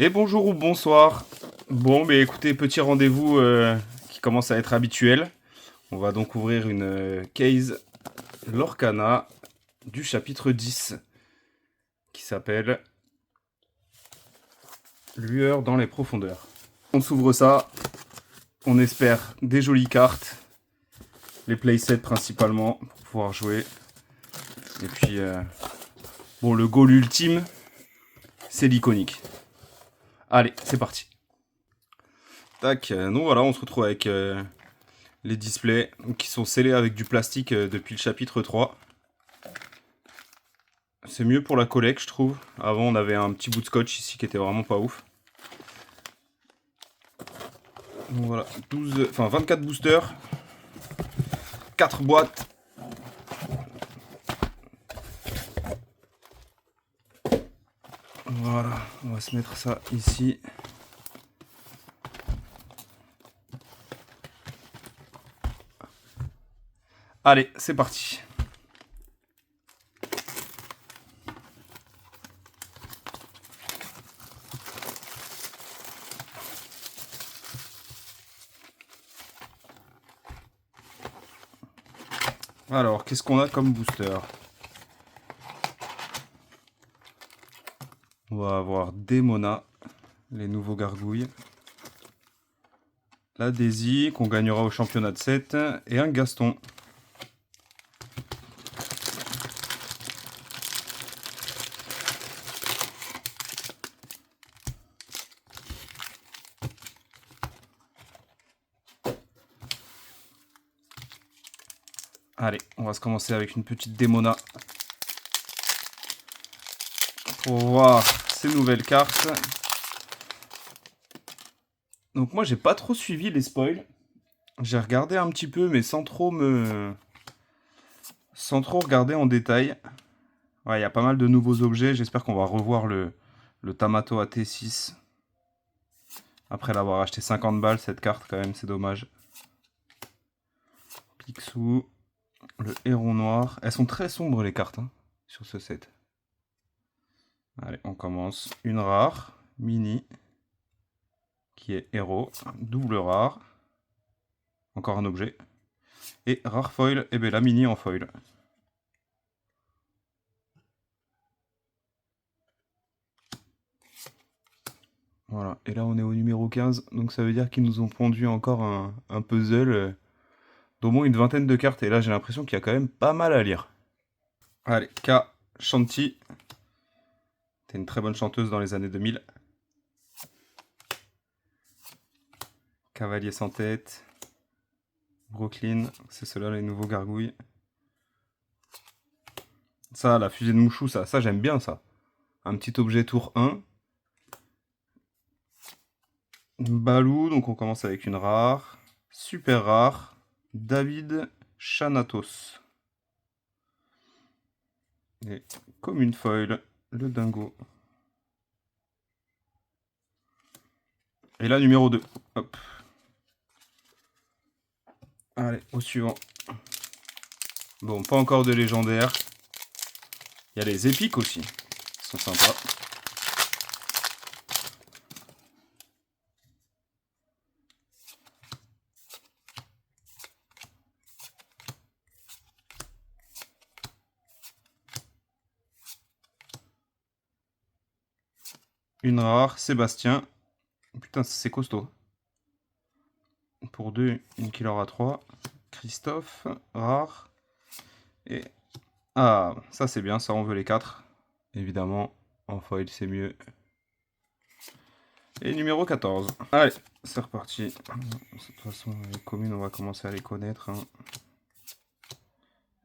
Et bonjour ou bonsoir. Bon, mais écoutez, petit rendez-vous qui commence à être habituel. On va donc ouvrir une case Lorcana du chapitre 10 qui s'appelle Lueur dans les profondeurs. On s'ouvre ça, on espère des jolies cartes, les playsets principalement pour pouvoir jouer. Et puis, bon, le goal ultime, c'est l'iconique. Allez, c'est parti. Tac, donc voilà, on se retrouve avec les displays qui sont scellés avec du plastique depuis le chapitre 3. C'est mieux pour la collecte, je trouve. Avant, on avait un petit bout de scotch ici qui était vraiment pas ouf. Donc voilà, 24 boosters, 4 boîtes. Voilà, on va se mettre ça ici. Allez, c'est parti. Alors, qu'est-ce qu'on a comme booster? On va avoir des Mona, les nouveaux gargouilles. La Daisy, qu'on gagnera au championnat de 7. Et un Gaston. Allez, on va se commencer avec une petite Démona. Pour voir ces nouvelles cartes. Donc moi j'ai pas trop suivi les spoils. J'ai regardé un petit peu mais sans trop regarder en détail. Ouais, il y a pas mal de nouveaux objets. J'espère qu'on va revoir le Tamato AT6. Après l'avoir acheté 50 balles cette carte quand même, c'est dommage. Picsou, le héron noir. Elles sont très sombres les cartes hein, sur ce set. Allez, on commence. Une rare, mini, qui est héros. Double rare. Encore un objet. Et rare foil, et bien la mini en foil. Voilà, et là on est au numéro 15, donc ça veut dire qu'ils nous ont pondu encore un puzzle d'au moins une vingtaine de cartes, et là j'ai l'impression qu'il y a quand même pas mal à lire. Allez, K, Shanti. T'es une très bonne chanteuse dans les années 2000. Cavalier sans tête. Brooklyn, c'est ceux-là les nouveaux gargouilles. Ça, la fusée de Mouchou, ça j'aime bien ça. Un petit objet tour 1. Balou, donc on commence avec une rare. Super rare. David Chanatos. Et comme une foil, le dingo. Et là, numéro 2. Hop. Allez, au suivant. Bon, pas encore de légendaire. Il y a les épiques aussi. Ils sont sympas. Une rare, Sébastien. Putain, c'est costaud. Pour 2, une qui aura 3. Christophe, rare. Et... Ah, ça c'est bien, ça on veut les 4. Évidemment, en foil c'est mieux. Et numéro 14. Allez, c'est reparti. De toute façon, les communes, on va commencer à les connaître. Hein.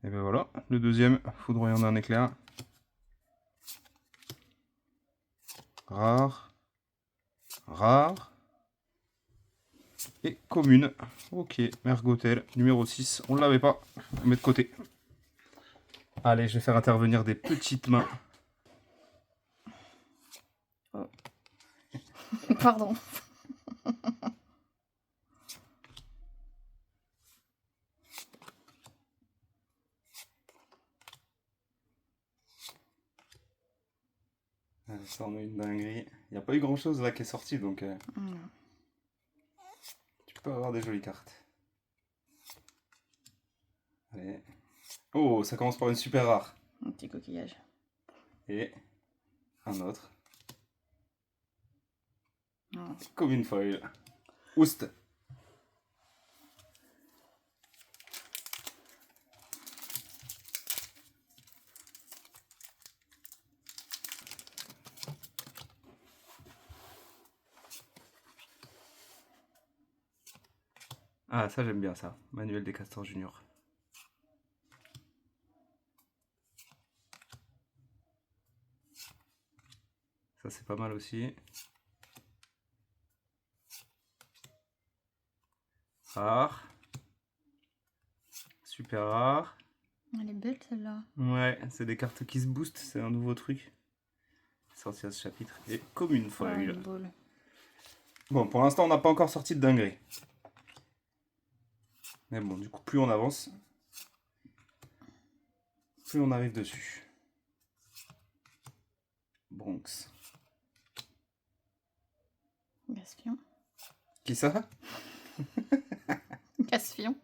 Et ben voilà, le deuxième, foudroyant d'un éclair. Rare. Rare. Et commune. Ok, Mergotel, numéro 6. On ne l'avait pas. On met de côté. Allez, je vais faire intervenir des petites mains. Pardon. Ça en est une dinguerie. Il n'y a pas eu grand chose là qui est sorti, donc Non. tu peux avoir des jolies cartes. Allez. Oh, ça commence par une super rare. Un petit coquillage. Et un autre. Non. Comme une foil. Oust. Ah, ça j'aime bien ça. Manuel des Castors Junior. Ça c'est pas mal aussi. Rare. Super rare. Elle est belle celle-là. Ouais, c'est des cartes qui se boostent, c'est un nouveau truc. Sorti à ce chapitre. Et comme une Ouais, foil. une boule. Bon, pour l'instant on n'a pas encore sorti de dinguerie. Mais bon, du coup, plus on avance, plus on arrive dessus. Bronx. Gasfion. Qui ça? Gasfion.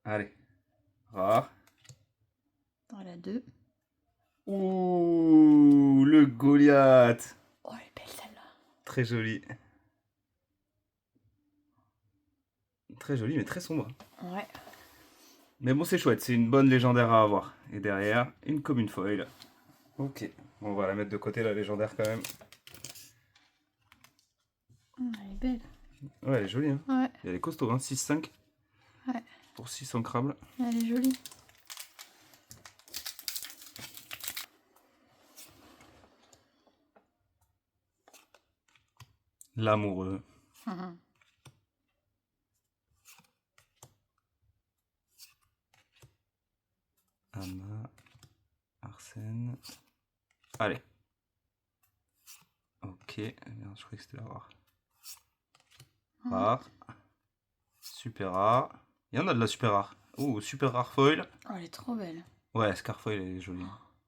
Allez. Rare. Dans la 2. Ouh, le Goliath. Oh, elle est belle celle-là. Très joli. Très joli, mais très sombre. Ouais. Mais bon, c'est chouette, c'est une bonne légendaire à avoir. Et derrière, une commune foil. Ok. Bon, on va la mettre de côté, la légendaire, quand même. Elle est belle. Ouais, elle est jolie, hein. Ouais. Et elle est costaud, hein. 6-5. Ouais. Pour 600 crabes. Elle est jolie. L'amoureux. Mhm. Anna. Arsène. Allez. Ok. Merde, je croyais que c'était la rare. Rare. Super rare. Il y en a de la super rare. Oh, super rare foil. Oh, elle est trop belle. Ouais, Scarfoil, elle est jolie.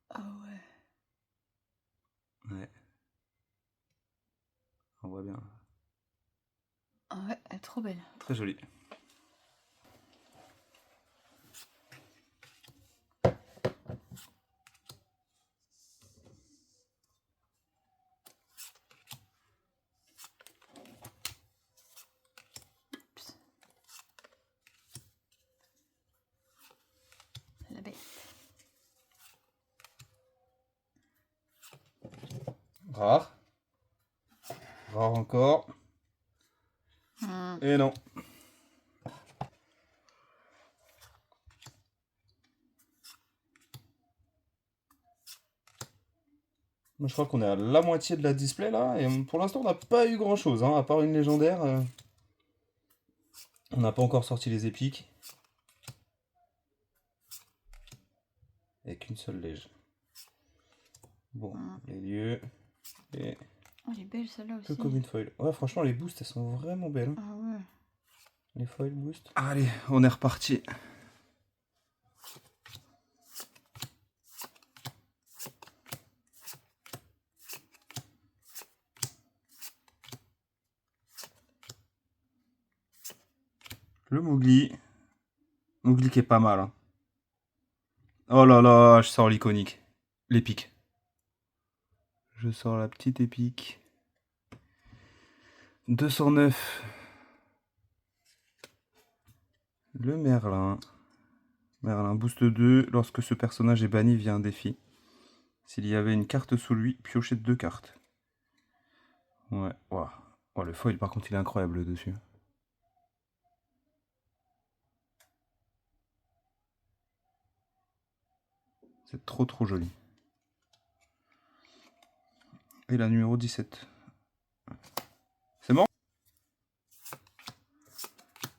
Ah ouais. Ouais. On voit bien. Ah ouais, elle est trop belle. Très jolie. Oups. La bête. Rare. Rare encore. Et non. Moi, je crois qu'on est à la moitié de la display là. Et pour l'instant, on n'a pas eu grand chose. Hein, à part une légendaire. On n'a pas encore sorti les épiques. Et qu'une seule lège. Bon, les lieux. Et Oh, elle est belle celle-là que aussi. comme une foil. Ouais, franchement, les boosts, elles sont vraiment belles. Hein. Ah ouais. Les foils boost. Allez, on est reparti. Le Mowgli. Mowgli qui est pas mal. Hein. Oh là là, je sors l'iconique. L'épique. Je sors la petite épique. 209. Le Merlin. Merlin boost 2. Lorsque ce personnage est banni via un défi. S'il y avait une carte sous lui, piochez 2 cartes. Ouais. Wow. Oh, le foil, par contre, il est incroyable dessus. C'est trop trop joli. Et la numéro 17. C'est bon?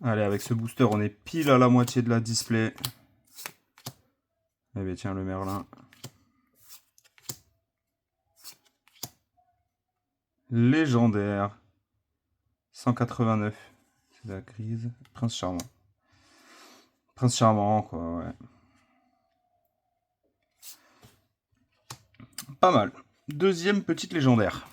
Allez, avec ce booster, on est pile à la moitié de la display. Eh bien, tiens, le Merlin. Légendaire. 189. C'est la grise. Prince Charmant. Prince Charmant, quoi, ouais. Pas mal. deuxième petite légendaire.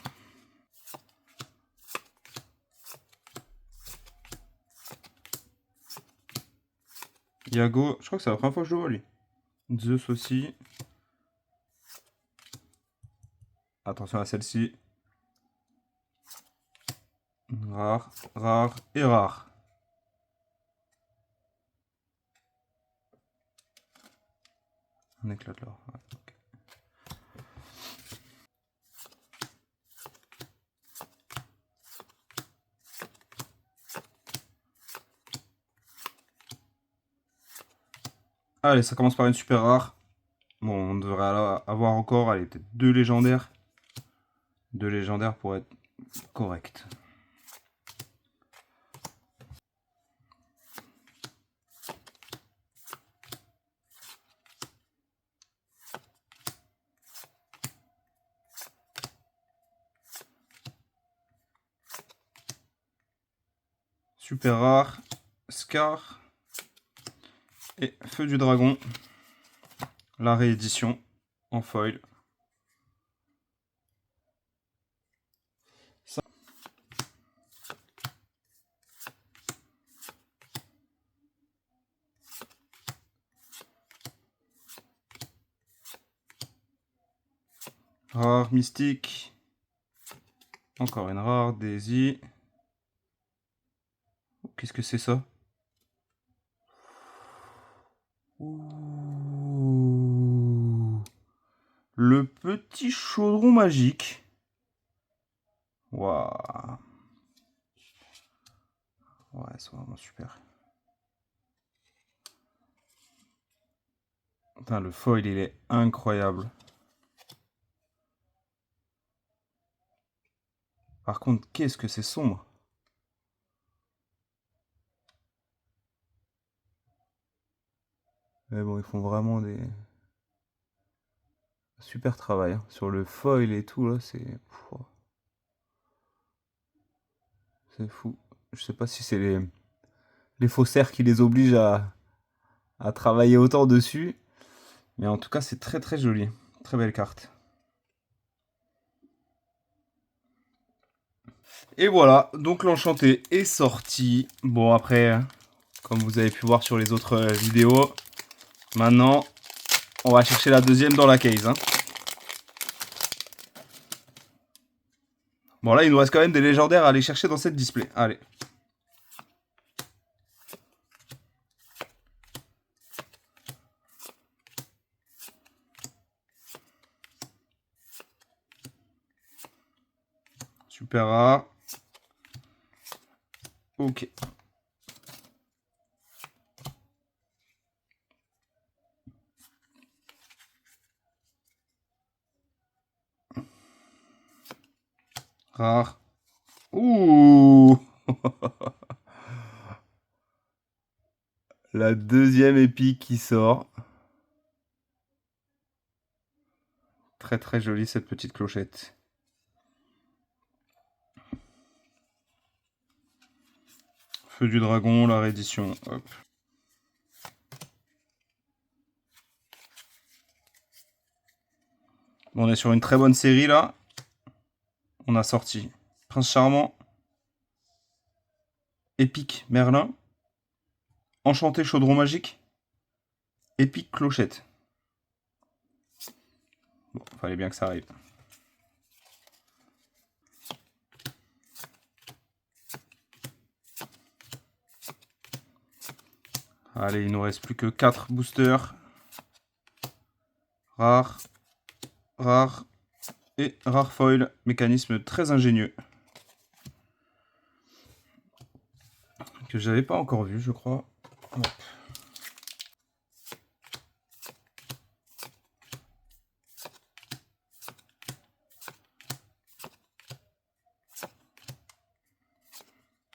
Yago, je crois que c'est la première fois que je le vois lui. Zeus aussi. Attention à celle-ci. Rare, rare et rare. Un éclat de l'or. Ouais, okay. Allez, ça commence par une super rare. Bon, on devrait avoir encore, allez, peut-être 2 légendaires. 2 légendaires pour être correct. Super rare, Scar et Feu du Dragon. La réédition en foil. Ça. Rare mystique. Encore une rare Daisy. Qu'est-ce que c'est ça? Ouh. Le petit chaudron magique. Waouh. Ouais, c'est vraiment super. Putain, le foil, il est incroyable. Par contre, qu'est-ce que c'est sombre. Mais bon, ils font vraiment des... super travail. Hein. Sur le foil et tout, là, c'est... C'est fou. Je sais pas si c'est les faussaires qui les obligent à travailler autant dessus. Mais en tout cas, c'est très très joli. Très belle carte. Et voilà, donc l'enchanté est sorti. Bon, après, comme vous avez pu voir sur les autres vidéos, maintenant, on va chercher la deuxième dans la case. Hein. Bon, là, il nous reste quand même des légendaires à aller chercher dans cette display. Allez. Super rare. Ok. Rare. Ouh. La deuxième épique qui sort. Très très jolie cette petite clochette. Feu du dragon, la réédition. Hop. Bon, on est sur une très bonne série là. On a sorti Prince Charmant, Épique Merlin, Enchanté Chaudron Magique, Épique Clochette. Bon, fallait bien que ça arrive. Allez, il nous reste plus que 4 boosters. Rare, rare et rare foil. Mécanisme très ingénieux. Que j'avais pas encore vu, je crois. Hop.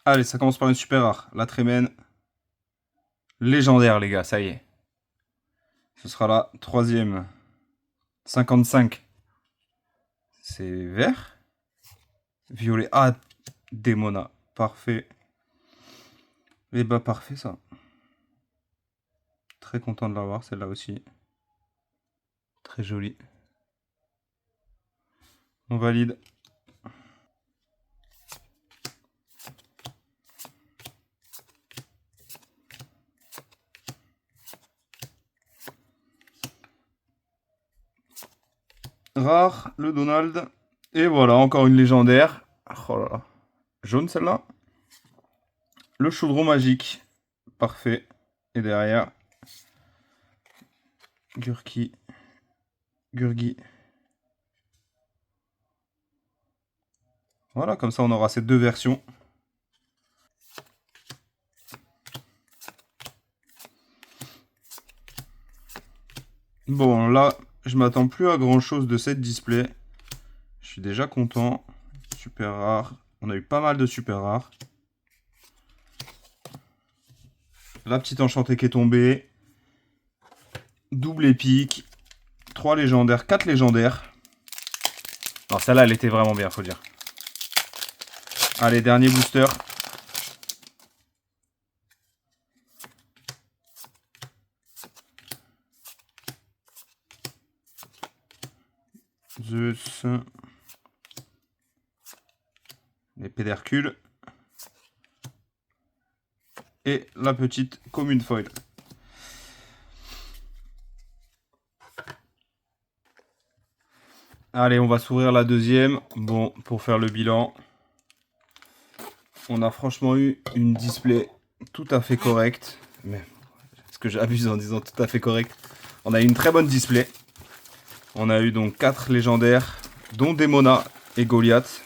Allez, ça commence par une super rare. La Trémène. Légendaire, les gars, ça y est. Ce sera la troisième. 55. C'est vert. Violet. Ah, Démona. Parfait. Et bah, parfait, ça. Très content de l'avoir, celle-là aussi. Très jolie. On valide. Rare, le Donald. Et voilà, encore une légendaire. Oh là là. Jaune celle-là. Le chaudron magique. Parfait. Et derrière, Gurki. Gurgi. Voilà, comme ça on aura ces deux versions. Bon, là, je m'attends plus à grand chose de cette display. Je suis déjà content. Super rare. On a eu pas mal de super rares. La petite enchantée qui est tombée. Double épique. 3 légendaires, 4 légendaires. Alors celle-là, elle était vraiment bien, faut dire. Allez, dernier booster. Zeus. L'épée d'Hercule. Et la petite commune foil. Allez, on va s'ouvrir la deuxième. Bon, pour faire le bilan, on a franchement eu une display tout à fait correcte. Mais est-ce que j'abuse en disant tout à fait correct? On a eu une très bonne display. On a eu donc 4 légendaires, dont Demona et Goliath.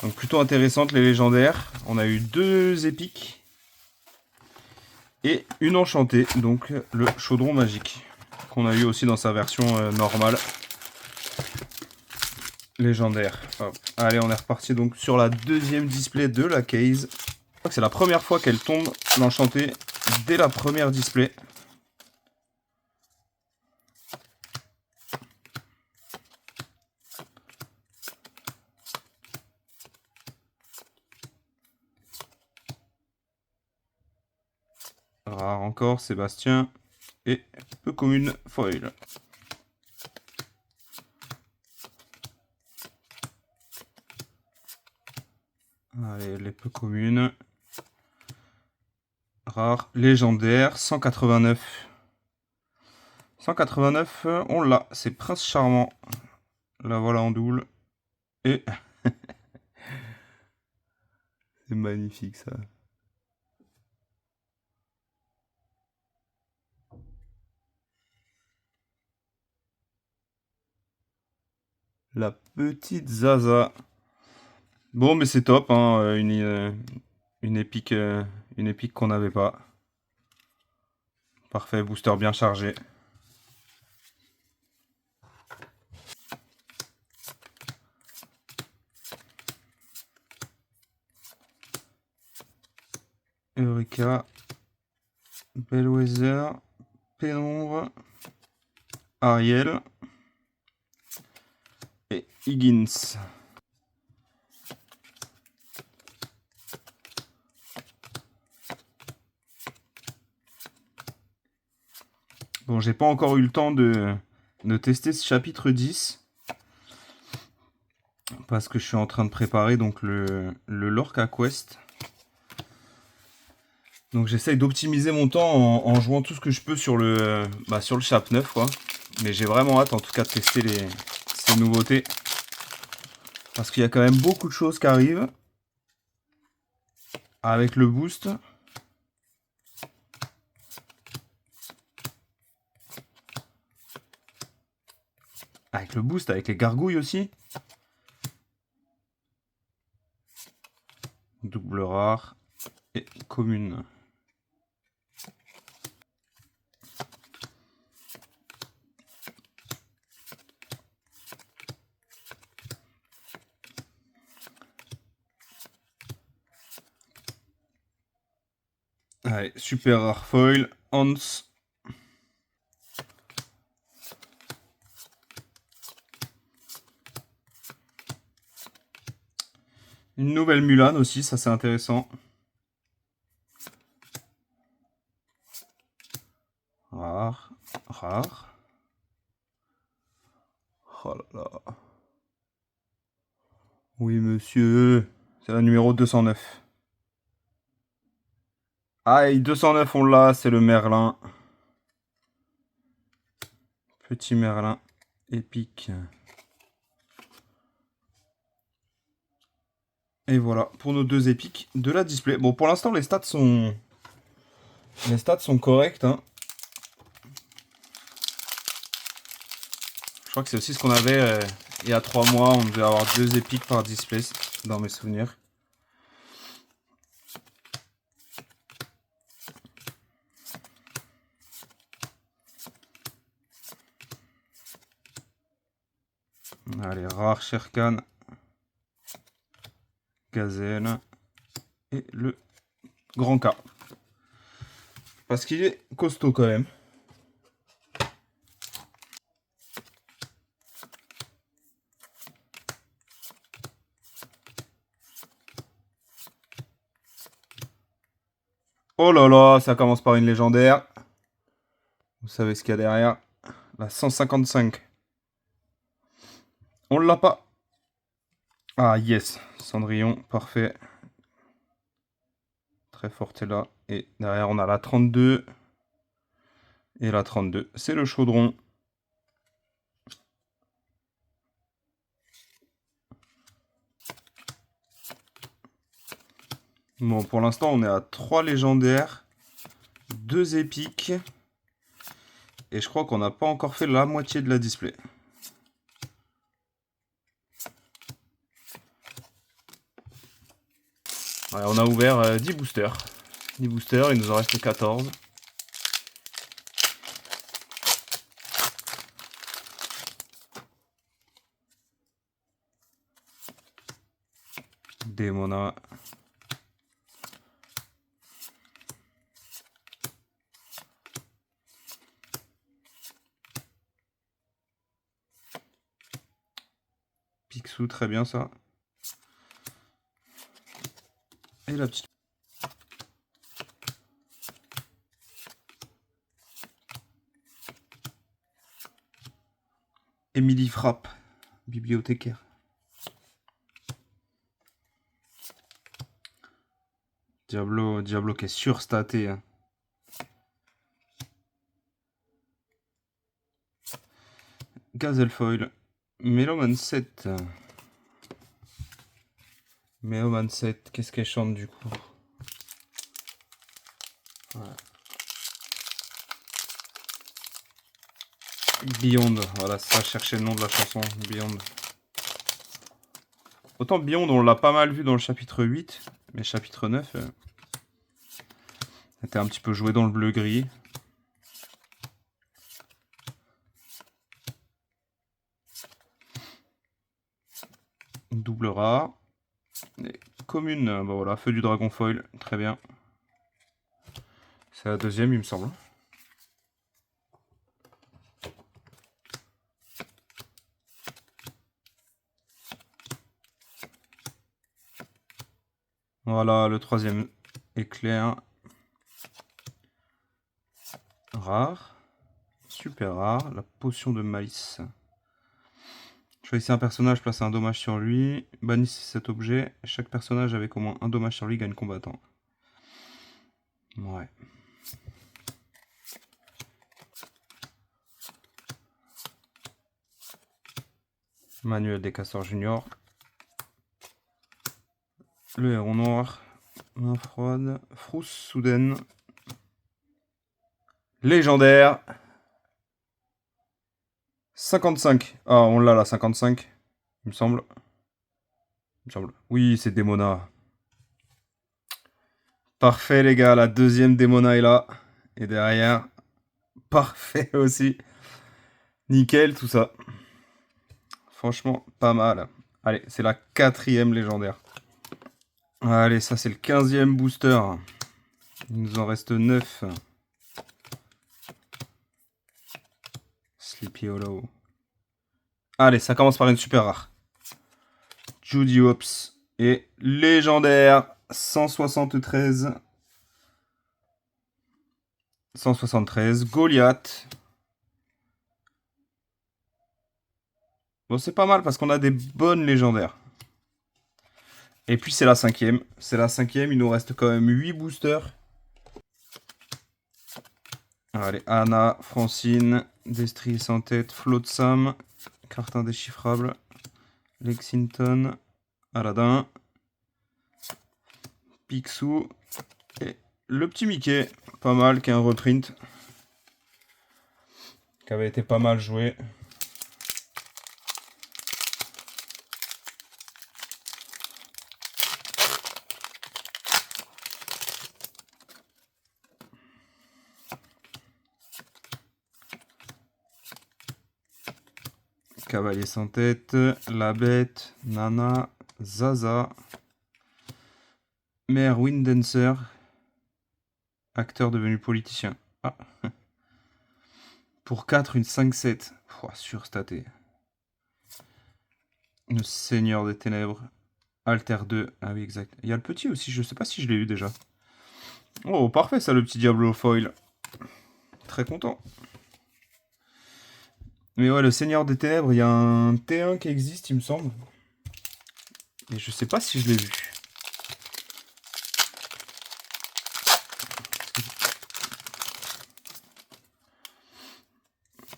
Donc plutôt intéressantes les légendaires. On a eu 2 épiques. Et une enchantée, donc le chaudron magique. Qu'on a eu aussi dans sa version normale. Légendaire. Hop. Allez, on est reparti donc sur la deuxième display de la case. Je crois que c'est la première fois qu'elle tombe, l'enchantée, dès la première display. Rare encore, Sébastien. Et peu commune foil. Allez, les peu communes. Rare, légendaire, 189. 189, on l'a, c'est Prince Charmant. La voilà en double. Et c'est magnifique ça. La petite Zaza. Bon, mais c'est top, hein, une épique qu'on n'avait pas. Parfait, booster bien chargé. Eureka, Bellwether, Pénombre, Ariel et Higgins. Bon, j'ai pas encore eu le temps de tester ce chapitre 10. Parce que je suis en train de préparer donc le Lorca Quest. Donc j'essaye d'optimiser mon temps en jouant tout ce que je peux sur le chap 9 quoi. Mais j'ai vraiment hâte en tout cas de tester ces nouveautés. Parce qu'il y a quand même beaucoup de choses qui arrivent. Avec le boost. Avec le boost, avec les gargouilles aussi. Double rare et commune. Allez, super rare foil, Hans. Une nouvelle Mulan aussi, ça c'est intéressant. Rare, rare. Oh là là. Oui, monsieur. C'est la numéro 209. Aïe, 209, on l'a, c'est le Merlin. Petit Merlin épique. Et voilà, pour nos deux épiques de la display. Bon, pour l'instant, les stats sont corrects. Hein. Je crois que c'est aussi ce qu'on avait il y a 3 mois. On devait avoir 2 épiques par display, dans mes souvenirs. Allez, rare Sherkan. Gazelle. Et le grand K. Parce qu'il est costaud quand même. Oh là là, ça commence par une légendaire. Vous savez ce qu'il y a derrière. La 155. On l'a pas. Ah yes, Cendrillon, parfait. Très forte est là. Et derrière on a la 32. Et la 32, c'est le chaudron. Bon, pour l'instant on est à 3 légendaires. 2 épiques. Et je crois qu'on n'a pas encore fait la moitié de la display. Ouais, on a ouvert 10 boosters. 10 boosters, il nous en reste 14. Démona. Picsou, très bien ça. Et la petite. Émilie Frappe, bibliothécaire. Diablo qui est surstaté. Hein. Gazelfoil. Meloman 7. Meloman 7, qu'est-ce qu'elle chante du coup? Voilà. Beyond, voilà, ça, chercher le nom de la chanson, Beyond. Autant Beyond, on l'a pas mal vu dans le chapitre 8, mais chapitre 9, était un petit peu joué dans le bleu-gris. Double rare. Et commune, bah voilà, feu du dragon foil, très bien. C'est la deuxième, il me semble. Voilà, le troisième éclair. Rare. Super rare. La potion de malice. Choisissez un personnage, placez un dommage sur lui. Bannissez cet objet. Chaque personnage avec au moins un dommage sur lui gagne combattant. Ouais. Manuel des casseurs junior. Le héron noir. Main froide. Frousse soudaine. Légendaire. 55. Ah, on l'a là, 55. Il me semble. Oui, c'est Démona. Parfait, les gars. La deuxième Démona est là. Et derrière, parfait aussi. Nickel, tout ça. Franchement, pas mal. Allez, c'est la 4e légendaire. Allez, ça, c'est le 15e booster. Il nous en reste 9. Sleepy Hollow. Allez, ça commence par une super rare. Judy Hopps. Et légendaire. 173. 173. Goliath. Bon, c'est pas mal parce qu'on a des bonnes légendaires. Et puis c'est la cinquième. C'est la cinquième, il nous reste quand même 8 boosters. Allez, Anna, Francine, Destry sans tête, Flotsam, carte indéchiffrable, Lexington, Aladdin, Picsou et le petit Mickey, pas mal, qui est un reprint, qui avait été pas mal joué. Cavalier sans tête, La Bête, Nana, Zaza, Mère Windancer, acteur devenu politicien. Ah. Pour 4, une 5-7. Surstaté. Le Seigneur des Ténèbres. Alter 2. Ah oui, exact. Il y a le petit aussi, je sais pas si je l'ai eu déjà. Oh, parfait ça, le petit Diablo foil. Très content. Mais ouais, le Seigneur des Ténèbres, il y a un T1 qui existe, il me semble. Et je sais pas si je l'ai vu.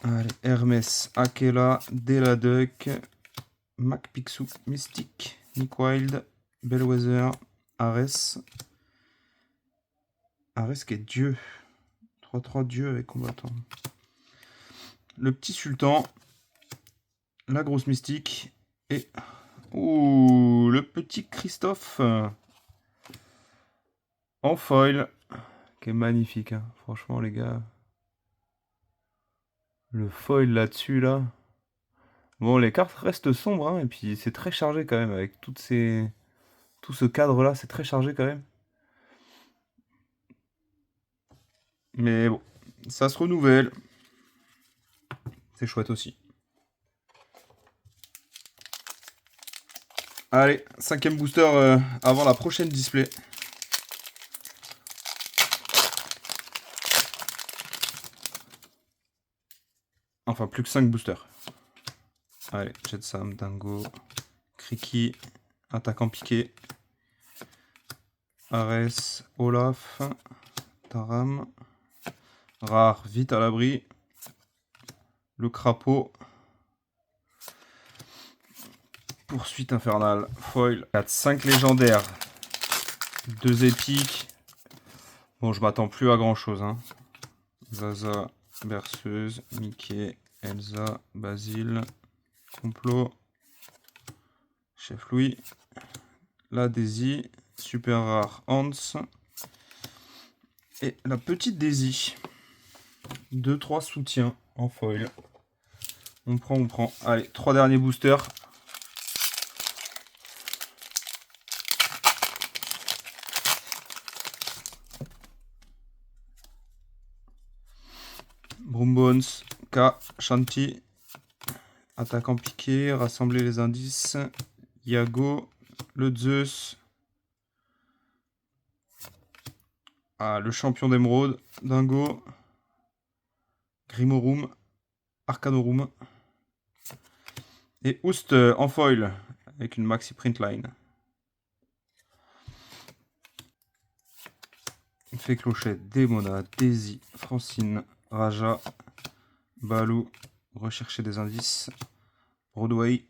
Allez, Hermès, Akela, Deladuck, Mac Picsou, Mystique, Nick Wild, Bellwether, Ares. Ares qui est Dieu. 3-3 Dieu avec combattant. Le petit Sultan, la grosse Mystique et... Ouh, le petit Christophe en foil, qui est magnifique, hein. Franchement les gars. Le foil là-dessus là. Bon, les cartes restent sombres, hein, et puis c'est très chargé quand même, avec tout ce cadre là, c'est très chargé quand même. Mais bon, ça se renouvelle. C'est chouette aussi. Allez, 5e booster avant la prochaine display. Enfin, plus que 5 boosters. Allez, Jetsam, Dingo, Kriki, attaquant piqué, Ares, Olaf, Taram, rare, vite à l'abri, le crapaud, poursuite infernale, foil, 4, 5 légendaires, 2 épiques. Bon, je m'attends plus à grand chose, hein. Zaza, Berceuse, Mickey, Elsa, Basile, Complot, Chef Louis, la Daisy, super rare Hans et la petite Daisy. 2-3 soutiens en foil. On prend. Allez, 3 derniers boosters. Bones, K, Shanti, attaquant piqué, rassembler les indices, Yago, le Zeus, le champion d'émeraude, Dingo, Grimorum, Arcanorum, et Oust en foil, avec une maxi print line. Fait clochette, Démona, Daisy, Francine, Raja, Balou, rechercher des indices, Broadway,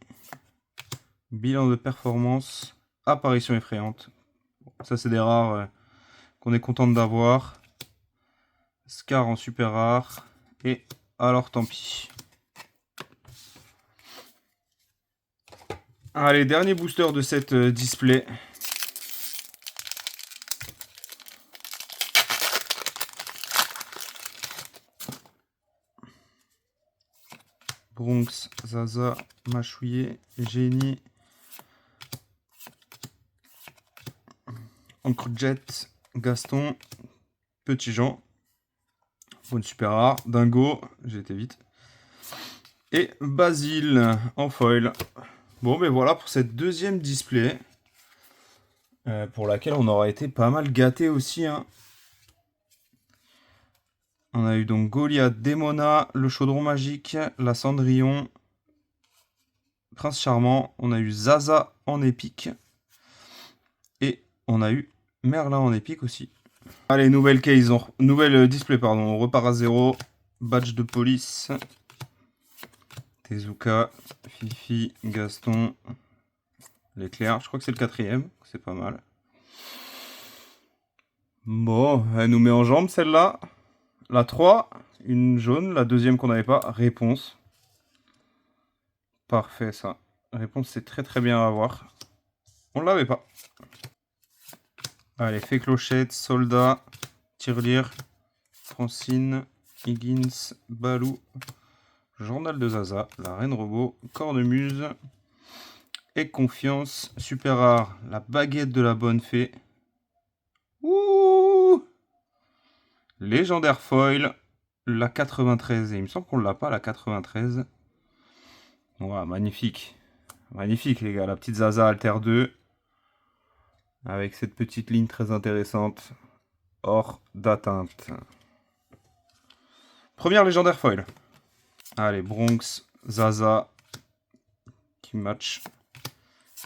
bilan de performance, apparition effrayante. Ça c'est des rares qu'on est content d'avoir. Scar en super rare. Et alors tant pis. Allez, dernier booster de cette display. Bronx, Zaza, Machouillé, Génie, Encre Jet, Gaston, Petit Jean, une super rare, Dingo, j'ai été vite, et Basile en foil. Bon, mais voilà pour cette deuxième display, pour laquelle on aura été pas mal gâté aussi, hein. On a eu donc Goliath, Démona, le Chaudron Magique, la Cendrillon, Prince Charmant. On a eu Zaza en épique. on a eu Merlin en épique aussi. Allez, nouvelle case, nouvelle display, pardon. On repart à 0. Badge de police. Tezuka, Fifi, Gaston, l'éclair. Je crois que c'est le 4ème. C'est pas mal. Bon, elle nous met en jambe celle-là. La 3, une jaune. La deuxième qu'on n'avait pas, réponse. Parfait ça. Réponse, c'est très très bien à avoir. On l'avait pas. Allez, fée clochette, soldat, tirelire, Francine, Higgins, Balou, journal de Zaza, la reine robot, cornemuse et confiance. Super rare, la baguette de la bonne fée. Ouh, légendaire foil, la 93. Et il me semble qu'on l'a pas, la 93. Voilà, magnifique. Magnifique les gars, la petite Zaza Alter 2. Avec cette petite ligne très intéressante. Hors d'atteinte. Première légendaire foil. Allez, Bronx, Zaza. Qui match.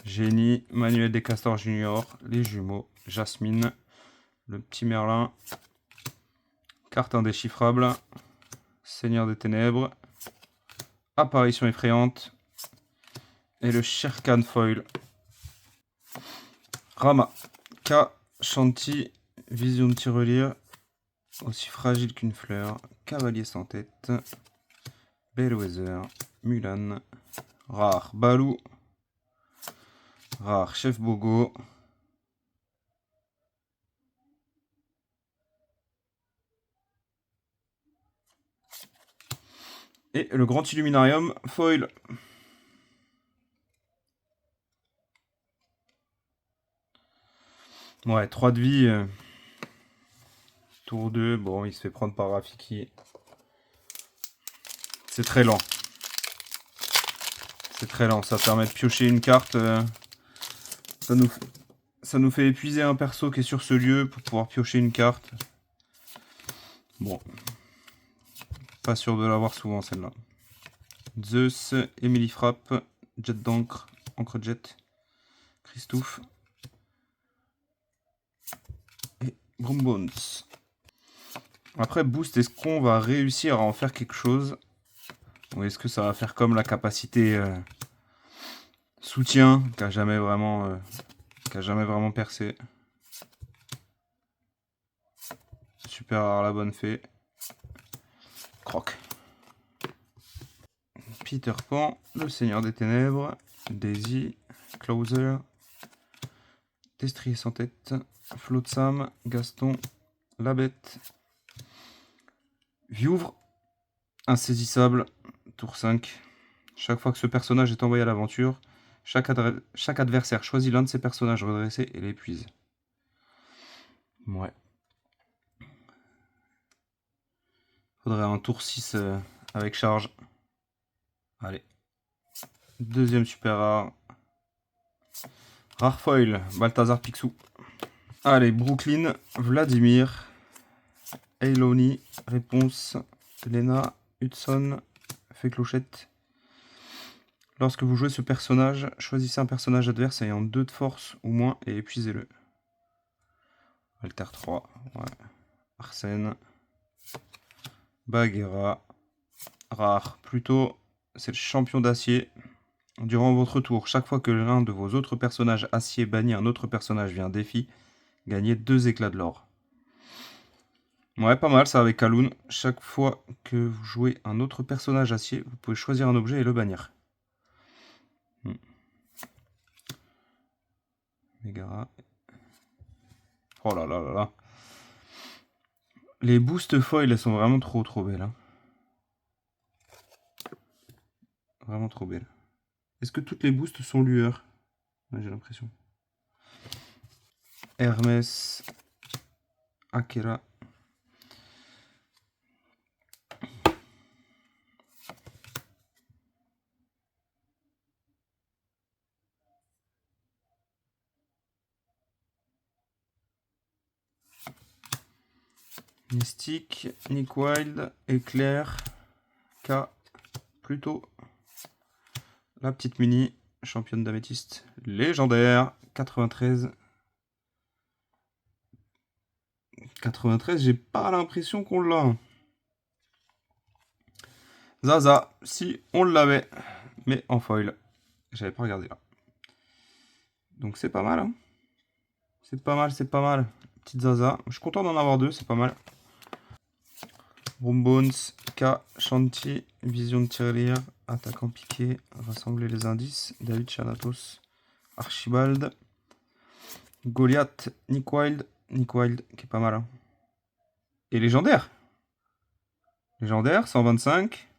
Génie, Manuel Descastors Junior. Les jumeaux. Jasmine. Le petit Merlin. Carte indéchiffrable. Seigneur des ténèbres. Apparition effrayante. Et le Sherkan foil. Rama. K. Shanti. Vision de tirelire. Aussi fragile qu'une fleur. Cavalier sans tête. Bellwether. Mulan. Rare. Balou. Rare. Chef Bogo. Et le grand Illuminarium foil. Ouais, 3 de vie. Tour 2. Bon, il se fait prendre par Rafiki. C'est très lent. C'est très lent. Ça permet de piocher une carte. Ça nous fait épuiser un perso qui est sur ce lieu pour pouvoir piocher une carte. Bon. Pas sûr de l'avoir souvent celle-là. Zeus, Emily Frappe, Jet d'encre, encre jet, Christophe et Brumbones. Après boost, est-ce qu'on va réussir à en faire quelque chose? Ou est-ce que ça va faire comme la capacité soutien qui a jamais vraiment percé? Super rare la bonne fée. Croc. Peter Pan, le Seigneur des Ténèbres, Daisy, Closer, Destrier sans tête, Flotsam, Gaston, la bête, Viouvre, insaisissable, tour 5. Chaque fois que ce personnage est envoyé à l'aventure, chaque adversaire choisit l'un de ses personnages redressés et l'épuise. Ouais. Faudrait un tour 6 avec charge. Allez. Deuxième super rare. Rare foil, Balthazar Picsou. Allez, Brooklyn, Vladimir, Eiloni, réponse, Lena, Hudson, fait clochette. Lorsque vous jouez ce personnage, choisissez un personnage adverse ayant 2 de force ou moins et épuisez-le. Alter 3, ouais. Arsène, Bagheera, rare, plutôt, c'est le champion d'acier. Durant votre tour, chaque fois que l'un de vos autres personnages acier bannit un autre personnage via un défi, gagnez 2 éclats de l'or. Ouais, pas mal ça avec Kaloun. Chaque fois que vous jouez un autre personnage acier, vous pouvez choisir un objet et le bannir. Megara. Oh là là là là. Les boost foil, elles sont vraiment trop belles. Hein. Vraiment trop belles. Est-ce que toutes les boosts sont lueurs? Ouais, j'ai l'impression. Hermès. Akira. Mystique, Nick Wild, Éclair, K, Pluto, la petite mini, championne d'améthyste, légendaire, 93. 93, j'ai pas l'impression qu'on l'a. Zaza, si, on l'avait, mais en foil. J'avais pas regardé là. Donc c'est pas mal, hein. C'est pas mal, c'est pas mal. Petite Zaza. Je suis content d'en avoir deux, c'est pas mal. Bones, K, Shanti, Vision de tirelire, Attaquant piqué, Rassembler les indices, David Chanatos, Archibald, Goliath, Nick Wilde qui est pas mal, hein. Et légendaire. Légendaire, 125.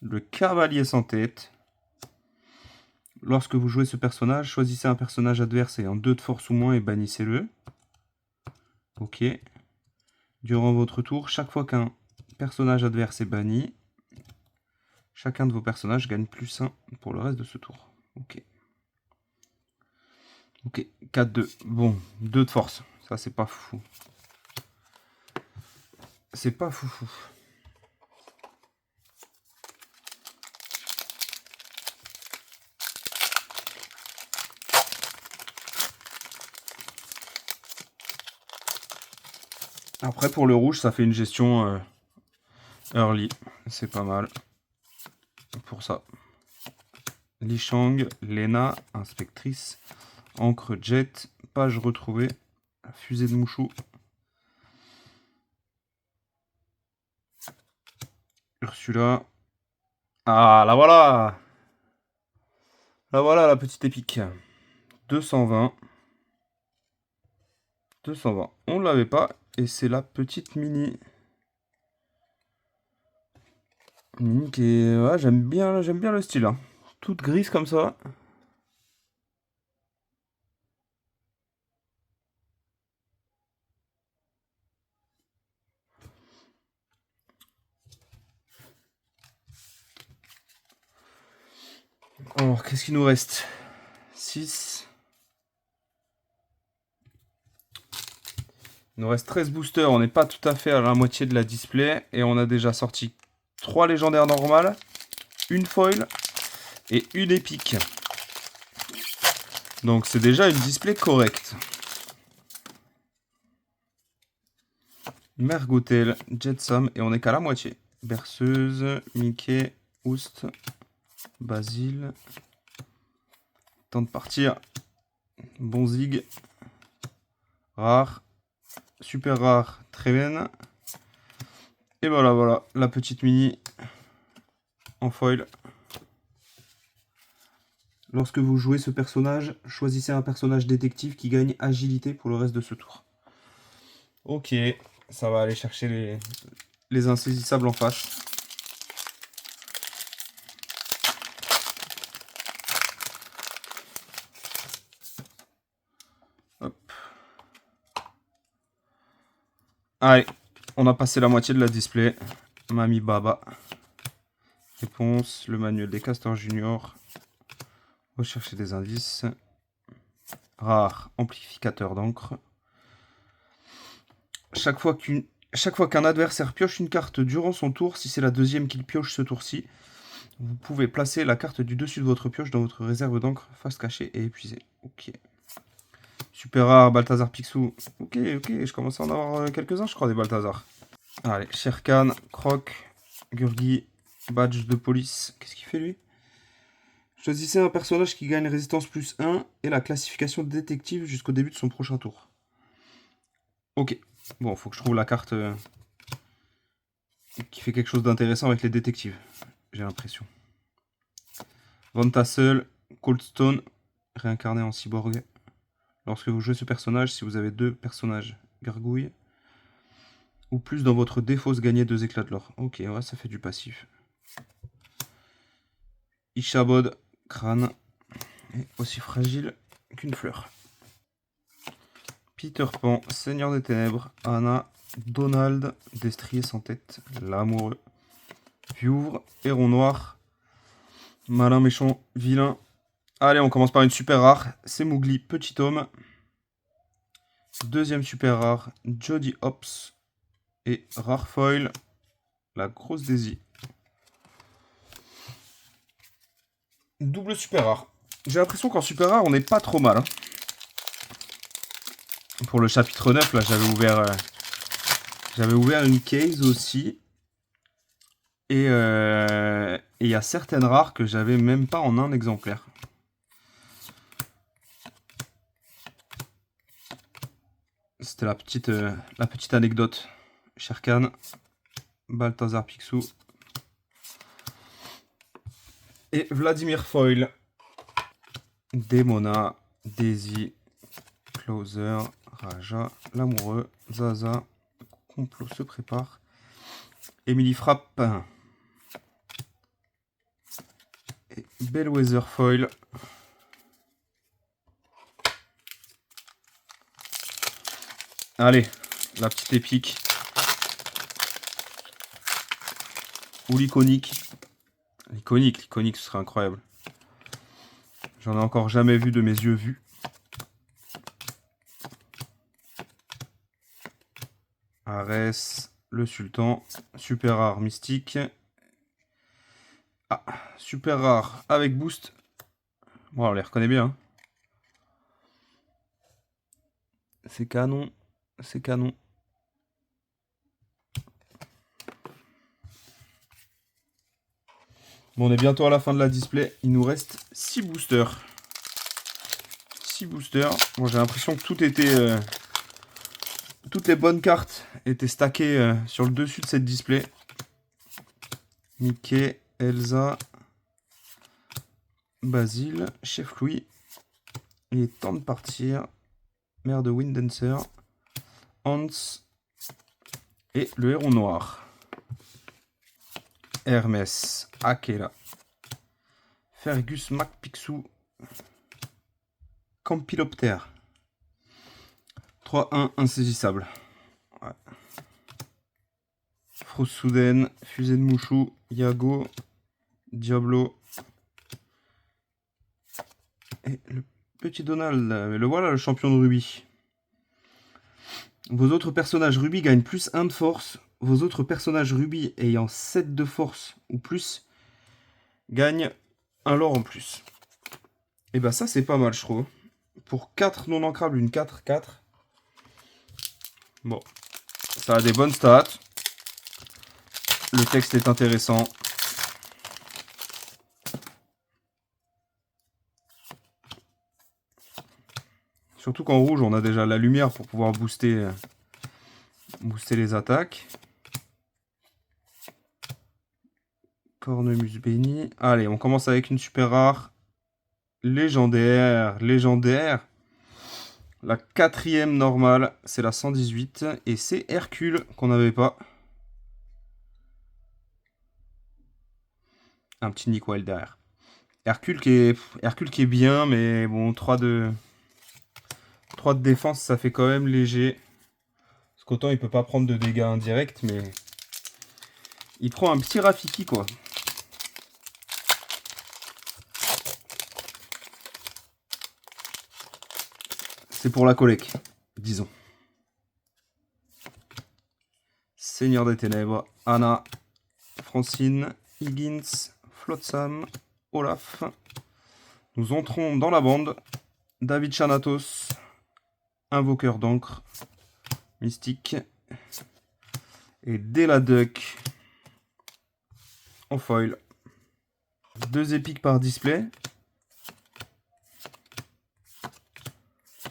Le cavalier sans tête. Lorsque vous jouez ce personnage, choisissez un personnage adverse ayant 2 de force ou moins et bannissez-le. Ok. Durant votre tour, chaque fois qu'un personnage adverse est banni, chacun de vos personnages gagne +1 pour le reste de ce tour. Ok. Ok, 4-2. Bon, 2 de force. Ça, c'est pas fou. C'est pas fou. Après, pour le rouge, ça fait une gestion early. C'est pas mal. Pour ça. Li Shang, Lena, Inspectrice, Encre Jet, Page retrouvée, Fusée de Mouchou, Ursula. Ah, la voilà! La voilà, la petite épique. 220. 220. On ne l'avait pas. Et c'est la petite mini. Mini qui est... Ouais, j'aime bien le style, hein. Toute grise comme ça. Alors, qu'est-ce qu'il nous reste? 6. Il nous reste 13 boosters. On n'est pas tout à fait à la moitié de la display. Et on a déjà sorti 3 légendaires normales, une foil et une épique. Donc c'est déjà une display correcte. Mergotel, Jetsam, et on est qu'à la moitié. Berceuse, Mickey, Oust, Basile. Temps de partir. Bonzig. Rare. Super rare, Treven. Et voilà, la petite mini en foil. Lorsque vous jouez ce personnage, choisissez un personnage détective qui gagne agilité pour le reste de ce tour. Ok, ça va aller chercher les insaisissables en face. Hop. Allez, on a passé la moitié de la display. Mamie Baba. Réponse, le manuel des castors juniors. Rechercher des indices. Rare, amplificateur d'encre. Chaque fois qu'un adversaire pioche une carte durant son tour, si c'est la deuxième qu'il pioche ce tour-ci, vous pouvez placer la carte du dessus de votre pioche dans votre réserve d'encre face cachée et épuisée. Ok. Super rare, Balthazar Picsou. Ok, je commence à en avoir quelques-uns, je crois, des Balthazar. Allez, Sherkan, Croc, Gurgi, Badge de police. Qu'est-ce qu'il fait, lui? Choisissez un personnage qui gagne résistance +1 et la classification de détective jusqu'au début de son prochain tour. Ok. Bon, faut que je trouve la carte qui fait quelque chose d'intéressant avec les détectives. J'ai l'impression. Van Tassel, Coldstone, réincarné en cyborg. Lorsque vous jouez ce personnage, si vous avez 2 personnages gargouilles ou plus dans votre défausse, gagnez 2 éclats de l'or. Ok, ouais, ça fait du passif. Ishabod, crâne, et aussi fragile qu'une fleur. Peter Pan, Seigneur des Ténèbres, Anna, Donald, Destrier sans tête, l'amoureux, Viouvre, Héron noir, malin, méchant, vilain. Allez, on commence par une super rare, c'est Mowgli, petit homme. Deuxième super rare, Jody Hopps. Et rare foil, la grosse Daisy. Double super rare. J'ai l'impression qu'en super rare, on n'est pas trop mal, hein. Pour le chapitre 9, là, j'avais ouvert J'avais ouvert une case aussi. Et il y a certaines rares que j'avais même pas en un exemplaire. C'était la petite anecdote. Sherkan, Balthazar Picsou et Vladimir Foil. Demona, Daisy, Closer, Raja, l'amoureux, Zaza, complot se prépare. Emily Frappe. Et Bellwether Foil. Allez, la petite épique. Ou l'iconique. L'iconique, ce serait incroyable. J'en ai encore jamais vu de mes yeux vus. Arès, le Sultan, super rare mystique. Ah, super rare avec boost. Bon, on les reconnaît bien. Hein. C'est canon, c'est canon. Bon, on est bientôt à la fin de la display. Il nous reste 6 boosters. 6 boosters. Bon, j'ai l'impression que tout était... toutes les bonnes cartes étaient stackées sur le dessus de cette display. Mickey, Elsa, Basile, Chef Louis. Il est temps de partir. Mère de Windancer. Hans. Et le héros noir. Hermès, Akela, Fergus MacPixou, Campyloptère. 3-1 insaisissable. Ouais. Frost Soudaine, Fusée de Mouchou, Yago, Diablo. Et le petit Donald, le voilà le champion de rubis. Vos autres personnages rubis gagnent plus 1 de force. Vos autres personnages rubis ayant 7 de force ou plus gagnent 1 lore en plus. Et bah ça c'est pas mal je trouve. Pour 4 non ancrables, une 4-4. Bon, ça a des bonnes stats. Le texte est intéressant. Surtout qu'en rouge on a déjà la lumière pour pouvoir booster les attaques. Cornemuse béni. Allez, on commence avec une super rare. Légendaire. La 4e normale, c'est la 118. Et c'est Hercule qu'on n'avait pas. Un petit Nick Wild derrière. Hercule qui est bien, mais bon, 3 de défense, ça fait quand même léger. Parce qu'autant il peut pas prendre de dégâts indirects, mais il prend un petit Rafiki quoi. C'est pour la collecte, disons. Seigneur des Ténèbres, Anna, Francine, Higgins, Flotsam, Olaf. Nous entrons dans la bande. David Chanatos, Invoqueur d'encre, Mystique. Et Dela Duck en foil. 2 épiques par display.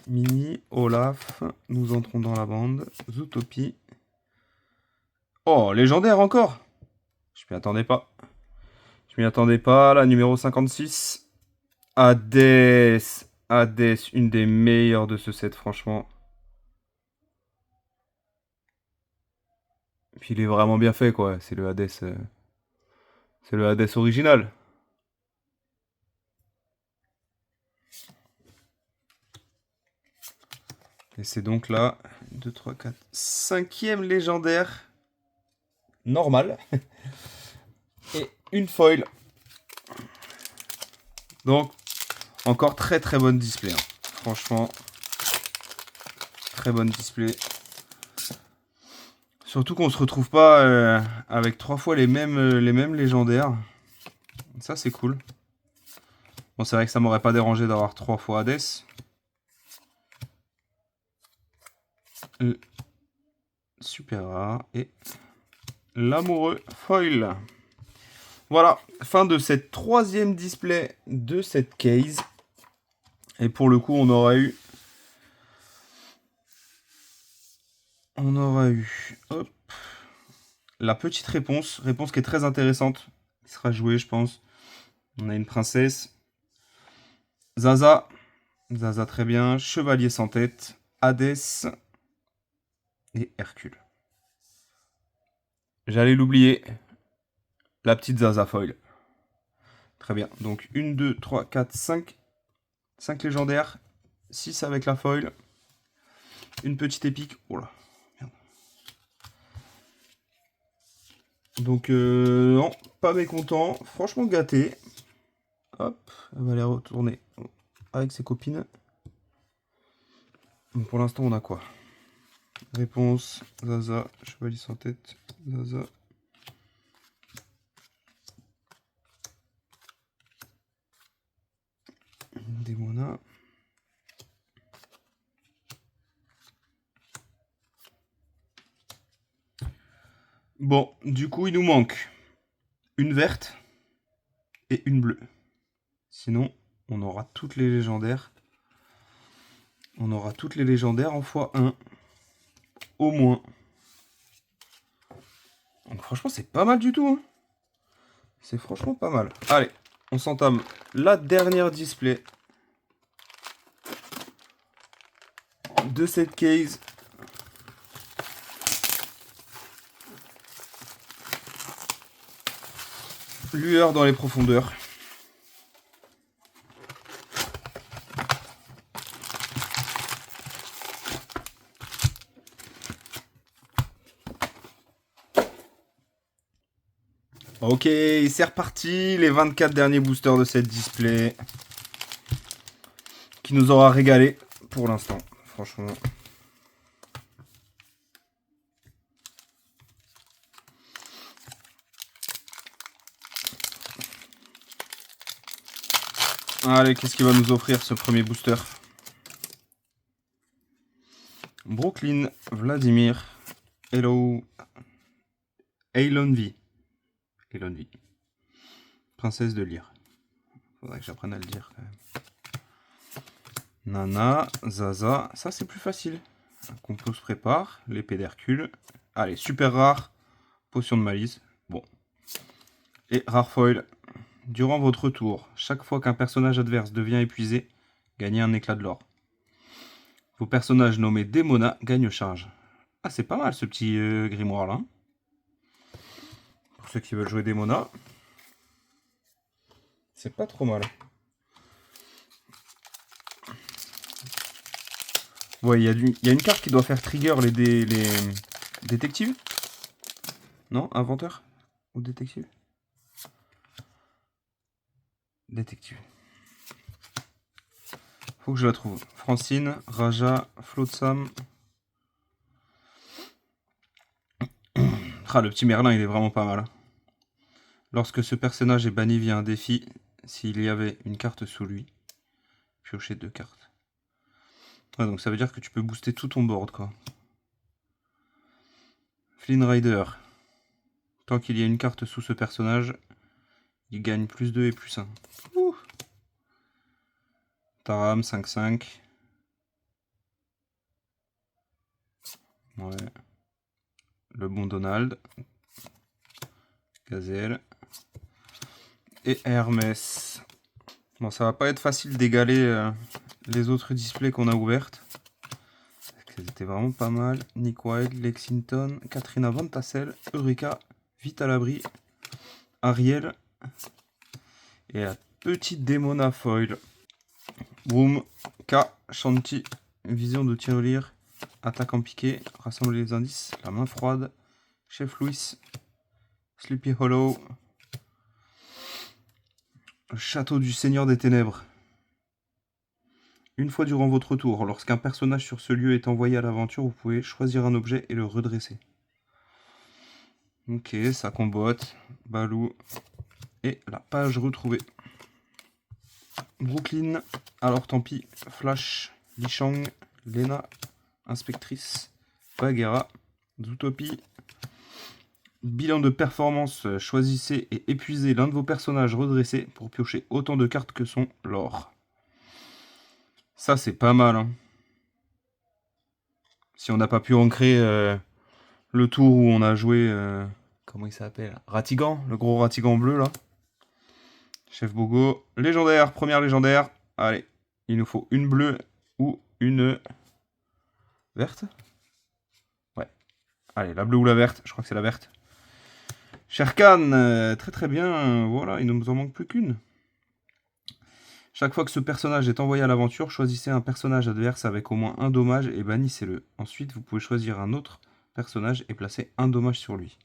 Mini, Olaf, nous entrons dans la bande. Zootopie. Oh, légendaire encore. Je m'y attendais pas. La numéro 56. Hades. Hades, une des meilleures de ce set, franchement. Puis il est vraiment bien fait, quoi. C'est le Hades. C'est le Hades original. Et c'est donc là, 2, 3, 4, 5e légendaire normal. Et une foil. Donc, encore très très bonne display. Hein. Franchement, très bonne display. Surtout qu'on se retrouve pas avec 3 fois les mêmes légendaires. Ça, c'est cool. Bon, c'est vrai que ça m'aurait pas dérangé d'avoir 3 fois Hades. super rare. Et l'amoureux foil. Voilà, fin de cette 3e display de cette case. Et pour le coup, on aura eu hop, la petite réponse qui est très intéressante, qui sera jouée, je pense. On a une princesse, Zaza très bien, Chevalier sans tête, Hadès et Hercule. J'allais l'oublier, la petite Zaza foil. Très bien, donc 1, 2, 3, 4, 5. 5 légendaires, 6 avec la foil, une petite épique. Oh là, merde. Donc, non, pas mécontent, franchement gâté. Hop, elle va aller retourner avec ses copines. Donc pour l'instant, on a quoi? Réponse, Zaza, Chevalier sans tête, Zaza. Démona. Bon, du coup, il nous manque une verte et une bleue. Sinon, on aura toutes les légendaires. On aura toutes les légendaires en x1. Au moins. Donc franchement, c'est pas mal du tout. Hein. C'est franchement pas mal. Allez, on s'entame la dernière display de cette case. Lueur dans les profondeurs. Ok, c'est reparti. Les 24 derniers boosters de cette display. Qui nous aura régalé pour l'instant. Franchement. Allez, qu'est-ce qu'il va nous offrir ce premier booster? Brooklyn, Vladimir, Hello, Eilon V. Princesse de Lyre. Faudrait que j'apprenne à le dire quand même. Nana, Zaza, ça c'est plus facile. Un complot se prépare, l'épée d'Hercule. Allez, super rare, potion de malice. Bon. Et rare foil. Durant votre tour, chaque fois qu'un personnage adverse devient épuisé, gagnez un éclat de l'or. Vos personnages nommés Démona gagnent charge. Ah, c'est pas mal ce petit grimoire là. Pour ceux qui veulent jouer Démona. C'est pas trop mal. Ouais, il y a une carte qui doit faire trigger les détectives. Non, inventeur ou détective? Détective. Faut que je la trouve. Francine, Raja, Flotsam. Ah, le petit Merlin, il est vraiment pas mal. Lorsque ce personnage est banni via un défi, s'il y avait une carte sous lui, piocher 2 cartes. Ouais, donc ça veut dire que tu peux booster tout ton board, quoi. Flynn Rider. Tant qu'il y a une carte sous ce personnage, il gagne plus 2 et plus 1. Ouh. Taram, 5-5. Ouais. Le bon Donald. Gazelle. Et Hermès. Bon, ça va pas être facile d'égaler les autres displays qu'on a ouvertes. Elles étaient vraiment pas mal. Nick Wilde, Lexington, Katrina Van Tassel, Eureka, Vite à l'abri, Ariel. Et la petite Démona foil. Boom, K, Shanti, Vision de tirelire, Attaque en piqué, Rassembler les indices, La main froide, Chef Louis, Sleepy Hollow, Château du Seigneur des Ténèbres. Une fois durant votre tour, lorsqu'un personnage sur ce lieu est envoyé à l'aventure, vous pouvez choisir un objet et le redresser. Ok, ça combotte, Balou et la page retrouvée. Brooklyn, alors tant pis, Flash, Li Shang, Lena, Inspectrice, Bagheera, Zootopie. Bilan de performance, choisissez et épuisez l'un de vos personnages redressés pour piocher autant de cartes que son lore. Ça, c'est pas mal. Hein. Si on n'a pas pu ancrer le tour où on a joué... comment il s'appelle? Ratigan, le gros Ratigan bleu, là. Chef Bogo. Légendaire, première légendaire. Allez, il nous faut une bleue ou une verte. Ouais. Allez, la bleue ou la verte. Je crois que c'est la verte. Sherkan, très très bien. Voilà, il ne nous en manque plus qu'une. Chaque fois que ce personnage est envoyé à l'aventure, choisissez un personnage adverse avec au moins un dommage et bannissez-le. Ensuite, vous pouvez choisir un autre personnage et placer un dommage sur lui.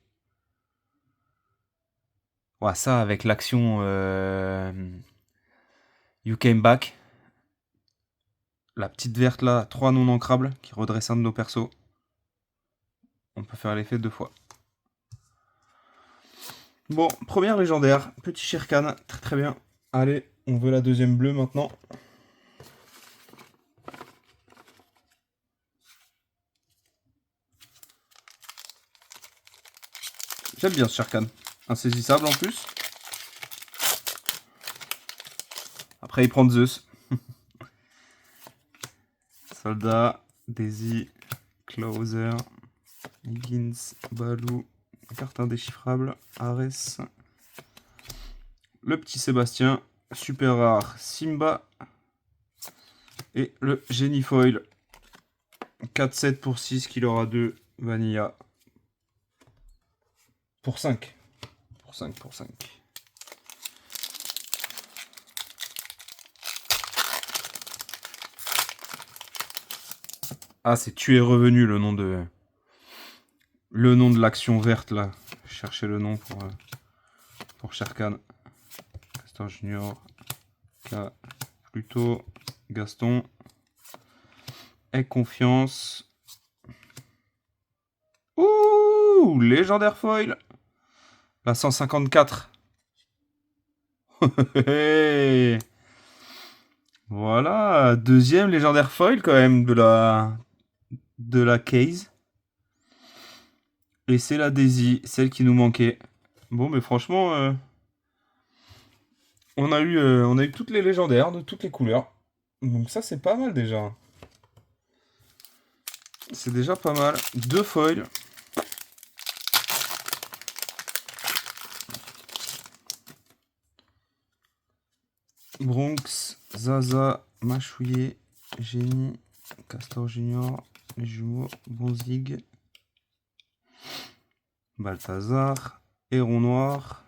Ouais, ça avec l'action You Came Back. La petite verte là, 3 non ancrables qui redresse un de nos persos. On peut faire l'effet 2 fois. Bon, première légendaire, petit Sherkan, très très bien. Allez, on veut la deuxième bleue maintenant. J'aime bien ce Sherkan. Insaisissable en plus. Après, il prend Zeus. Soldat, Daisy, Closer, Higgins, Balou, carte indéchiffrable, Ares. Le petit Sébastien, super rare, Simba. Et le Génie Foil. 4-7 pour 6, qu'il aura 2, Vanilla. Pour 5. Pour 5, pour 5. Ah, c'est Tu es revenu, le nom de... Le nom de l'action verte, là. Cherchez le nom pour Sherkan. Castor Junior. K. Pluto. Gaston. Aie confiance. Ouh, légendaire foil. La 154. Voilà, deuxième légendaire foil quand même de la case. Et c'est la Daisy, celle qui nous manquait. Bon, mais franchement, on a eu toutes les légendaires de toutes les couleurs. Donc ça, c'est pas mal déjà. C'est déjà pas mal. 2 foils. Bronx, Zaza, Machouillé, Génie, Castor Junior, les jumeaux, Bonzig, Balthazar, Héron Noir,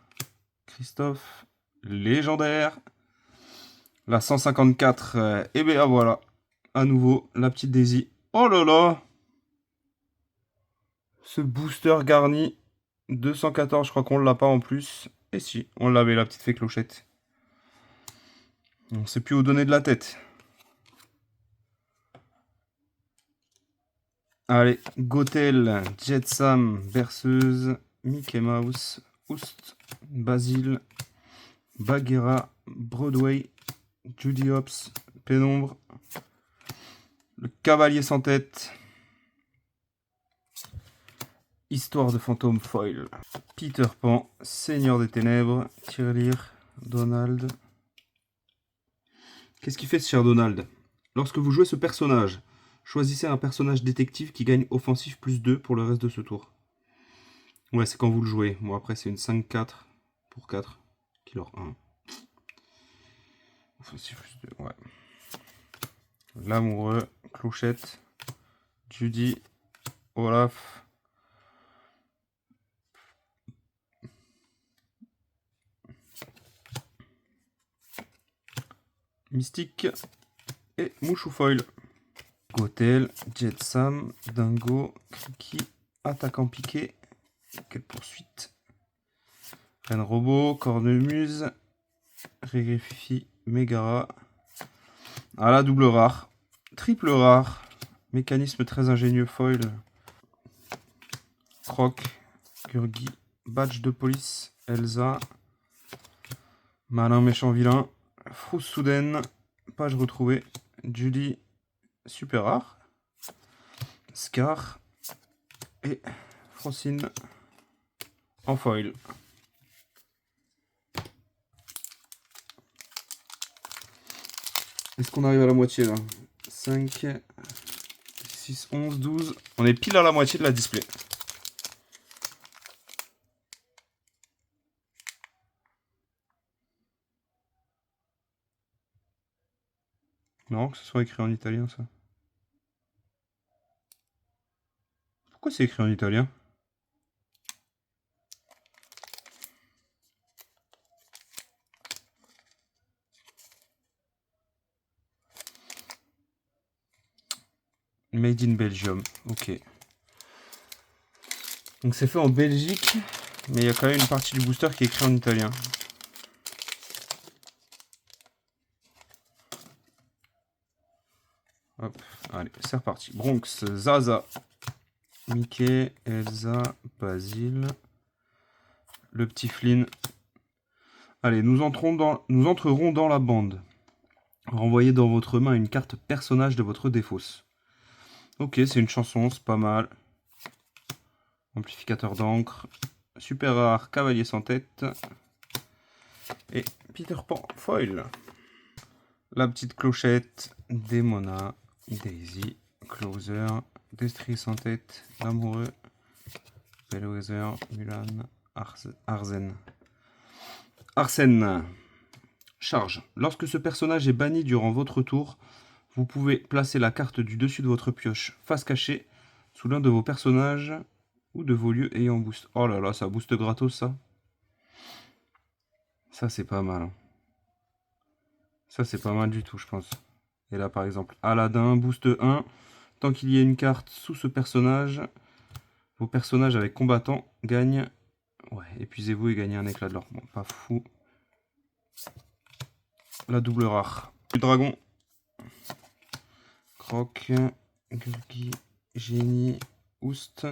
Christophe, légendaire, la 154, et bien voilà, à nouveau, la petite Daisy. Oh là là, ce booster garni, 214, je crois qu'on l'a pas en plus. Et si, on l'avait, la petite fée clochette. On sait plus où donner de la tête. Allez, Gothel, Jetsam, Berceuse, Mickey Mouse, Oust, Basile, Bagheera, Broadway, Judy Hopps, Pénombre, le Cavalier sans tête, Histoire de fantôme foil, Peter Pan, Seigneur des ténèbres, Tirelire, Donald. Qu'est-ce qu'il fait ce cher Donald? Lorsque vous jouez ce personnage, choisissez un personnage détective qui gagne offensif plus 2 pour le reste de ce tour. Ouais, c'est quand vous le jouez. Bon, après, c'est une 5-4 pour 4. Killer 1. Offensif plus 2, ouais. L'amoureux, Clochette, Judy, Olaf. Mystique et Mouchoufoil. Gothel, Jetsam, Dingo, Kriki, Attaquant Piqué. Quelle poursuite. Reine Robot, Cornemuse, Régrififi, Megara. Ah la double rare. Triple rare. Mécanisme très ingénieux foil. Croc, Gurgi, Badge de police, Elsa. Malin méchant vilain. Frousse soudaine. Page retrouvée. Judy, super rare. Scar. Et Francine en foil. Est-ce qu'on arrive à la moitié là? 5, 6, 11, 12. On est pile à la moitié de la display. Non, que ce soit écrit en italien ça. Pourquoi c'est écrit en italien? Made in Belgium, ok. Donc c'est fait en Belgique, mais il y a quand même une partie du booster qui est écrit en italien. Hop, allez, c'est reparti. Bronx, Zaza, Mickey, Elsa, Basile, le petit Flynn. Allez, nous entrerons dans la bande. Renvoyez dans votre main une carte personnage de votre défausse. Ok, c'est une chanson, c'est pas mal. Amplificateur d'encre. Super rare, cavalier sans tête. Et Peter Pan foil. La petite clochette, Demona, Daisy, Closer, Destrier sans tête, L'amoureux, Bellwether, Mulan, Arsène. Arsène. Charge. Lorsque ce personnage est banni durant votre tour, vous pouvez placer la carte du dessus de votre pioche face cachée sous l'un de vos personnages ou de vos lieux ayant boost. Oh là là, ça booste gratos ça. Ça c'est pas mal. Ça c'est pas mal du tout je pense. Et là par exemple, Aladdin, boost 1. Tant qu'il y a une carte sous ce personnage, vos personnages avec combattant gagnent. Ouais, épuisez-vous et gagnez un éclat de l'or. Bon, pas fou. La double rare. Le dragon. Croc, Gulgi, Génie, Oust,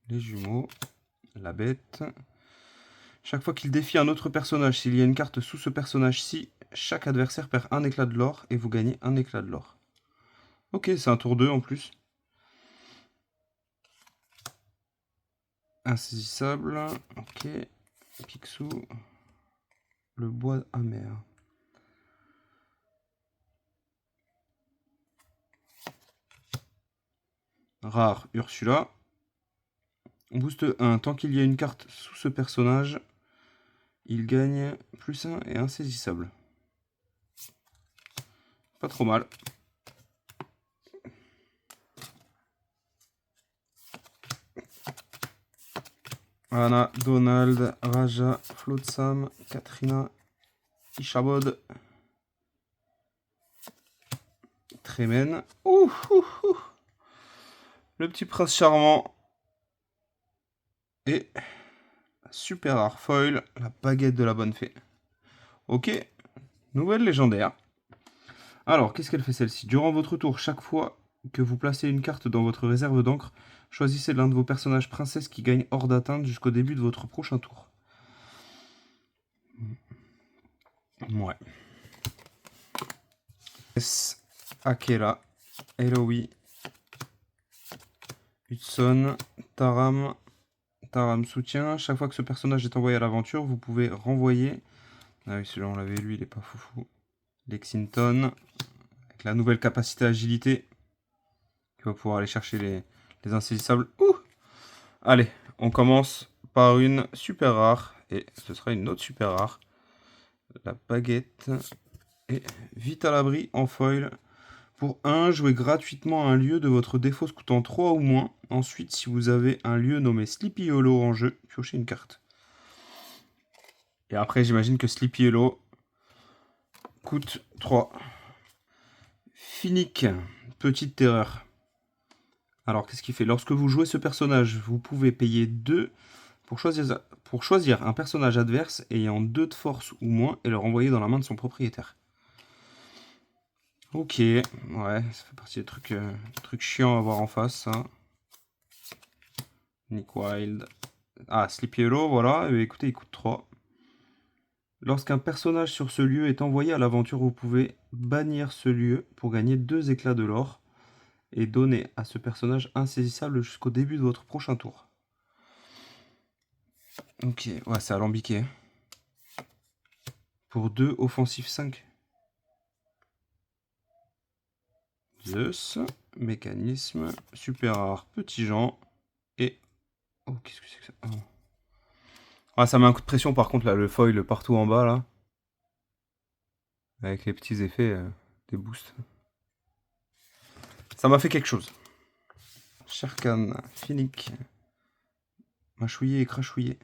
les jumeaux, la bête. Chaque fois qu'il défie un autre personnage, s'il y a une carte sous ce personnage-ci, chaque adversaire perd un éclat de l'or et vous gagnez un éclat de l'or. Ok, c'est un tour 2 en plus. Insaisissable, ok. Picsou, le bois amer. Rare, Ursula. Boost 1, tant qu'il y a une carte sous ce personnage, il gagne plus 1 et insaisissable. Pas trop mal. Anna, Donald, Raja, Flotsam, Katrina, Ishabod, Tremen. Le petit prince charmant. Et super rare foil, la baguette de la bonne fée. Ok, nouvelle légendaire. Alors, qu'est-ce qu'elle fait celle-ci? Durant votre tour, chaque fois que vous placez une carte dans votre réserve d'encre, choisissez l'un de vos personnages princesses qui gagne hors d'atteinte jusqu'au début de votre prochain tour. Ouais. Akela, Eloy, Hudson, Taram. Taram soutien. Chaque fois que ce personnage est envoyé à l'aventure, vous pouvez renvoyer. Ah oui, celui-là on l'avait lu, il est pas foufou. Lexington, avec la nouvelle capacité agilité, qui va pouvoir aller chercher les insaisissables. Allez, on commence par une super rare, et ce sera une autre super rare. La baguette, et vite à l'abri en foil. Pour 1, jouez gratuitement un lieu de votre défausse coûtant 3 ou moins. Ensuite, si vous avez un lieu nommé Sleepy Hollow en jeu, piochez une carte. Et après, j'imagine que Sleepy Hollow coûte 3. Finic, petite terreur. Alors, qu'est-ce qu'il fait? Lorsque vous jouez ce personnage, vous pouvez payer 2 pour choisir un personnage adverse ayant 2 de force ou moins et le renvoyer dans la main de son propriétaire. Ok, ouais, ça fait partie des trucs chiants à voir en face, ça. Nick Wilde. Ah, Sleepy Hollow, voilà. Et écoutez, il coûte 3. Lorsqu'un personnage sur ce lieu est envoyé à l'aventure, vous pouvez bannir ce lieu pour gagner 2 éclats de l'or. et donnez à ce personnage insaisissable jusqu'au début de votre prochain tour. Ok, ouais, c'est alambiqué. Pour 2, offensif 5. Zeus, mécanisme, super rare, petit Jean, et... Oh, qu'est-ce que c'est que ça? Oh. Ah, ça met un coup de pression par contre, là, le foil partout en bas, là. Avec les petits effets des boosts. Ça m'a fait quelque chose. Sherkan, Finnick, mâchouillé et crachouillé.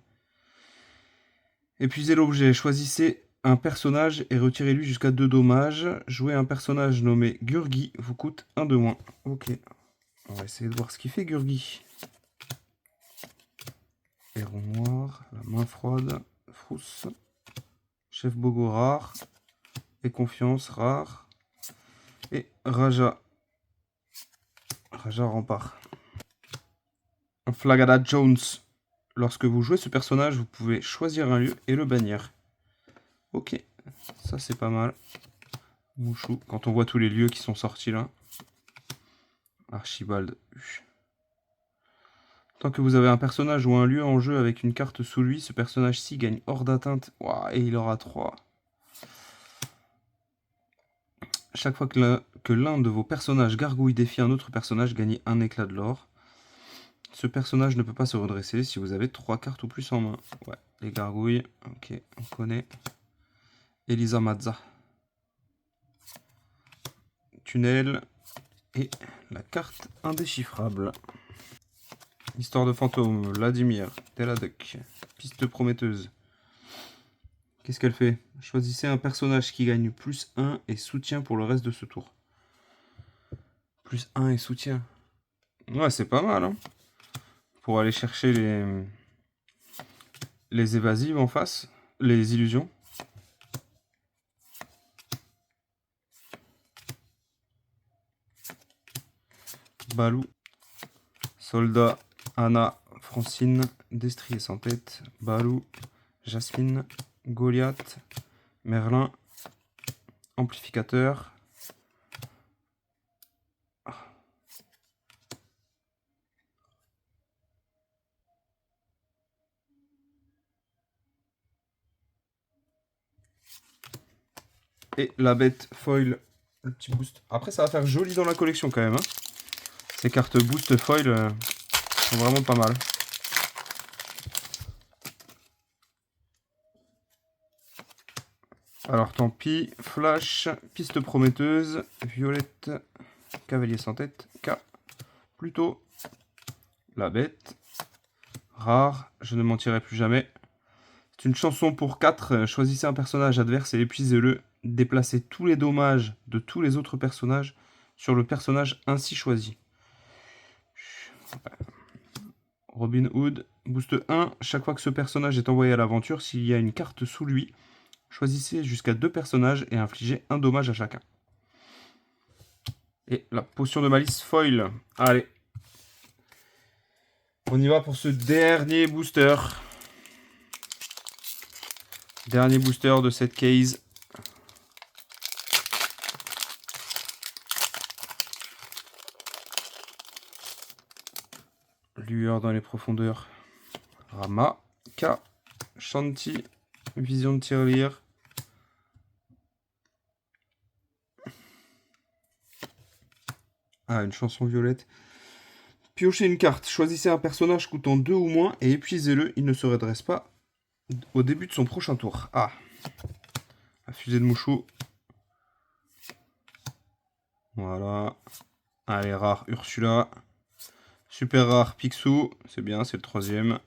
Épuisez l'objet, choisissez un personnage et retirez-lui jusqu'à 2 dommages. Jouer un personnage nommé Gurgi vous coûte 1 de moins. Ok. On va essayer de voir ce qu'il fait Gurgi. Héron noir, la main froide, Frousse, chef Bogo rare, et confiance rare, et Raja. Raja rempart. Flagada Jones. Lorsque vous jouez ce personnage, vous pouvez choisir un lieu et le bannir. Ok, ça c'est pas mal. Mouchou, quand on voit tous les lieux qui sont sortis là. Archibald. Tant que vous avez un personnage ou un lieu en jeu avec une carte sous lui, ce personnage-ci gagne hors d'atteinte. Wow, et il aura 3. Chaque fois que l'un de vos personnages gargouilles défie un autre personnage, gagnez un éclat de l'or. Ce personnage ne peut pas se redresser si vous avez 3 cartes ou plus en main. Ouais, les gargouilles, ok, on connaît. Elisa Mazza. Tunnel. Et la carte indéchiffrable. Histoire de fantôme, Vladimir, Teladek, piste prometteuse. Qu'est-ce qu'elle fait? Choisissez un personnage qui gagne plus 1 et soutien pour le reste de ce tour. Plus 1 et soutien. Ouais, c'est pas mal, hein. Pour aller chercher les évasives en face, les illusions. Balou, Soldat, Anna, Francine, Destrier sans tête, Balou, Jasmine, Goliath, Merlin, Amplificateur. Et la bête foil, le petit boost. Après, ça va faire joli dans la collection quand même. Hein. Ces cartes boost foil sont vraiment pas mal. Alors tant pis, Flash, piste prometteuse, Violette, Cavalier sans tête, K, Pluto, la bête, rare, je ne mentirai plus jamais. C'est une chanson pour 4, choisissez un personnage adverse et épuisez-le. Déplacez tous les dommages de tous les autres personnages sur le personnage ainsi choisi. Robin Hood, boost 1, chaque fois que ce personnage est envoyé à l'aventure, s'il y a une carte sous lui, choisissez jusqu'à 2 personnages et infligez un dommage à chacun. Et la potion de malice foil. Allez. On y va pour ce dernier booster. Dernier booster de cette case. Lueur dans les profondeurs. Rama, K, Shanti, Vision de tirelire. Ah, une chanson violette. Piochez une carte. Choisissez un personnage coûtant 2 ou moins et épuisez-le. Il ne se redresse pas au début de son prochain tour. Ah, la fusée de Mouchou. Voilà. Allez, rare Ursula. Super rare Picsou. C'est bien, c'est le 3e.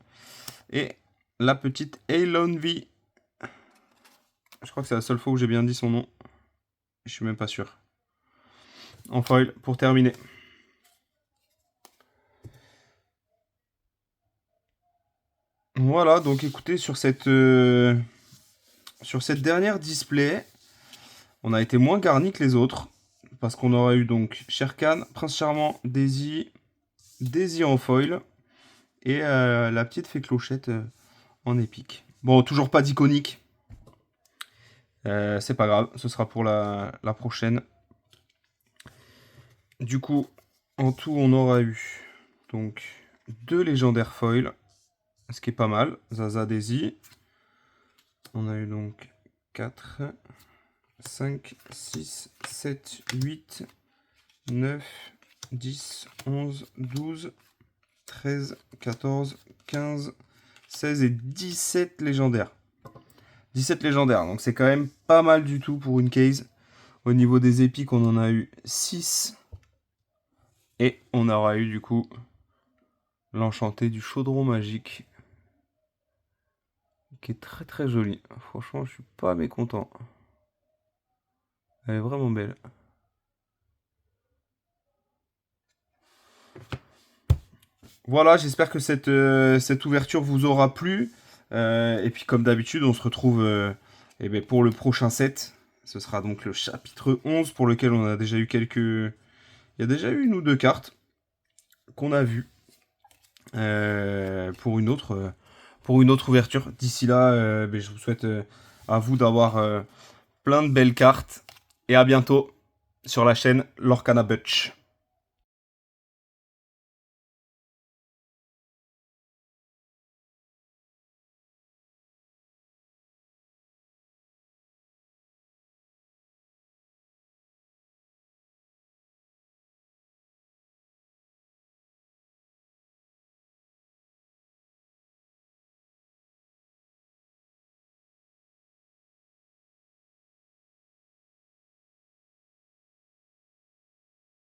Et la petite Eilon V. Je crois que c'est la seule fois où j'ai bien dit son nom. Je suis même pas sûr. En foil pour terminer. Voilà, donc écoutez, sur cette dernière display, on a été moins garni que les autres. Parce qu'on aurait eu donc Sherkan, Prince Charmant, Daisy, Daisy en foil. Et la petite fée clochette en épique. Bon, toujours pas d'iconique. C'est pas grave, ce sera pour la prochaine. Du coup, En tout, on aura eu donc 2 légendaires foils, ce qui est pas mal. Zaza, Daisy. On a eu donc 4, 5, 6, 7, 8, 9, 10, 11, 12, 13, 14, 15, 16 et 17 légendaires. 17 légendaires, donc c'est quand même pas mal du tout pour une case. Au niveau des épiques, on en a eu 6. Et on aura eu du coup l'enchanté du chaudron magique. Qui est très très joli. Franchement, je suis pas mécontent. Elle est vraiment belle. Voilà, j'espère que cette ouverture vous aura plu. Et puis comme d'habitude, on se retrouve eh ben, pour le prochain set. Ce sera donc le chapitre 11 pour lequel on a déjà eu quelques... Il y a déjà eu 1 ou 2 cartes qu'on a vues pour une autre ouverture. D'ici là, ben, je vous souhaite à vous d'avoir plein de belles cartes. Et à bientôt sur la chaîne Lorcana Butch.